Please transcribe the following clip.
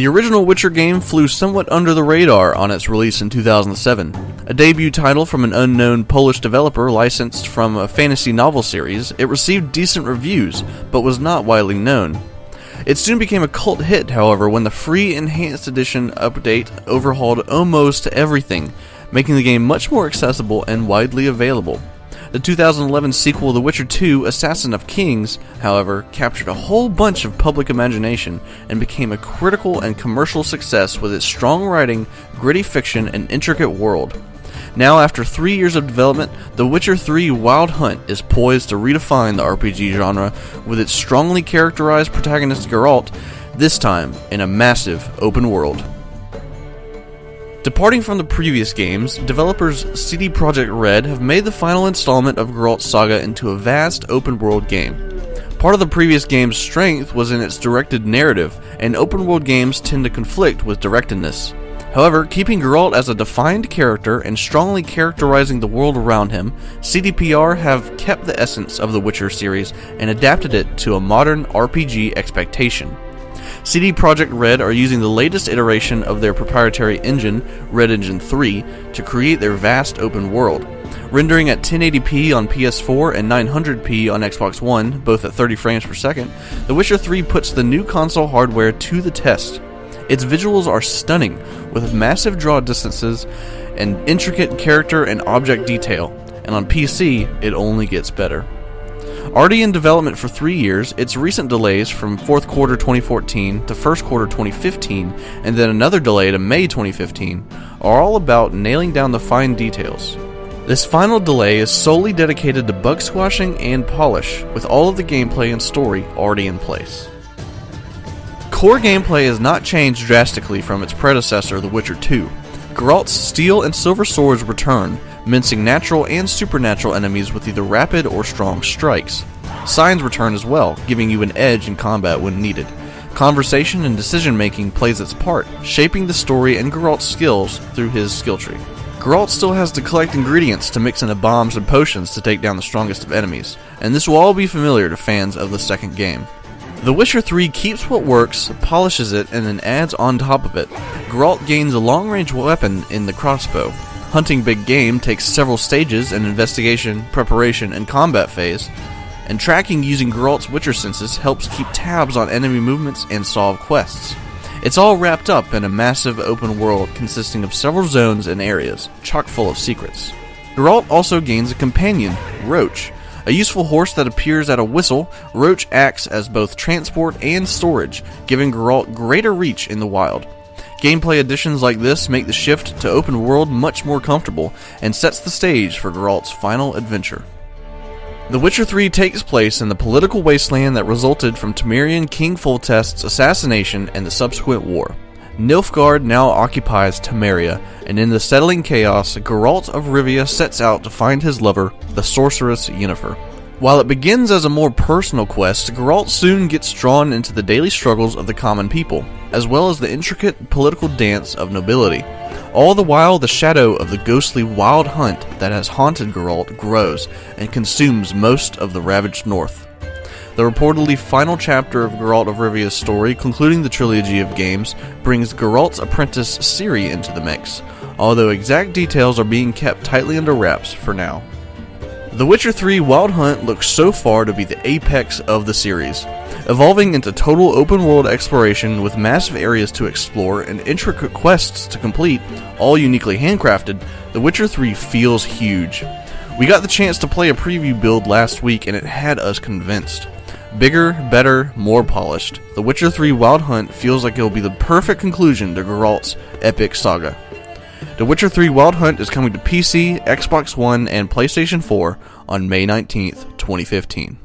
The original Witcher game flew somewhat under the radar on its release in 2007. A debut title from an unknown Polish developer licensed from a fantasy novel series, it received decent reviews, but was not widely known. It soon became a cult hit, however, when the free Enhanced Edition update overhauled almost everything, making the game much more accessible and widely available. The 2011 sequel, The Witcher 2: Assassin of Kings, however, captured a whole bunch of public imagination and became a critical and commercial success with its strong writing, gritty fiction, and intricate world. Now, after 3 years of development, The Witcher 3: Wild Hunt is poised to redefine the RPG genre with its strongly characterized protagonist Geralt, this time in a massive open world. Departing from the previous games, developers CD Projekt Red have made the final installment of Geralt's saga into a vast open-world game. Part of the previous game's strength was in its directed narrative, and open-world games tend to conflict with directedness. However, keeping Geralt as a defined character and strongly characterizing the world around him, CDPR have kept the essence of the Witcher series and adapted it to a modern RPG expectation. CD Projekt Red are using the latest iteration of their proprietary engine, Red Engine 3, to create their vast open world. Rendering at 1080p on PS4 and 900p on Xbox One, both at 30 frames per second, The Witcher 3 puts the new console hardware to the test. Its visuals are stunning, with massive draw distances and intricate character and object detail, and on PC, it only gets better. Already in development for 3 years, its recent delays from 4th quarter 2014 to 1st quarter 2015, and then another delay to May 2015, are all about nailing down the fine details. This final delay is solely dedicated to bug squashing and polish, with all of the gameplay and story already in place. Core gameplay has not changed drastically from its predecessor, The Witcher 2. Geralt's steel and silver swords return, mincing natural and supernatural enemies with either rapid or strong strikes. Signs return as well, giving you an edge in combat when needed. Conversation and decision-making plays its part, shaping the story and Geralt's skills through his skill tree. Geralt still has to collect ingredients to mix into bombs and potions to take down the strongest of enemies, and this will all be familiar to fans of the second game. The Witcher 3 keeps what works, polishes it, and then adds on top of it. Geralt gains a long-range weapon in the crossbow. Hunting big game takes several stages: an investigation, preparation, and combat phase. And tracking using Geralt's Witcher senses helps keep tabs on enemy movements and solve quests. It's all wrapped up in a massive open world consisting of several zones and areas, chock full of secrets. Geralt also gains a companion, Roach. A useful horse that appears at a whistle, Roach acts as both transport and storage, giving Geralt greater reach in the wild. Gameplay additions like this make the shift to open world much more comfortable, and sets the stage for Geralt's final adventure. The Witcher 3 takes place in the political wasteland that resulted from Temerian King Foltest's assassination and the subsequent war. Nilfgaard now occupies Temeria, and in the settling chaos, Geralt of Rivia sets out to find his lover, the sorceress Yennefer. While it begins as a more personal quest, Geralt soon gets drawn into the daily struggles of the common people, as well as the intricate political dance of nobility. All the while, the shadow of the ghostly Wild Hunt that has haunted Geralt grows and consumes most of the ravaged north. The reportedly final chapter of Geralt of Rivia's story, concluding the trilogy of games, brings Geralt's apprentice Ciri into the mix, although exact details are being kept tightly under wraps for now. The Witcher 3 Wild Hunt looks so far to be the apex of the series. Evolving into total open-world exploration with massive areas to explore and intricate quests to complete, all uniquely handcrafted, The Witcher 3 feels huge. We got the chance to play a preview build last week and it had us convinced. Bigger, better, more polished, The Witcher 3 Wild Hunt feels like it will be the perfect conclusion to Geralt's epic saga. The Witcher 3 Wild Hunt is coming to PC, Xbox One, and PlayStation 4 on May 19th, 2015.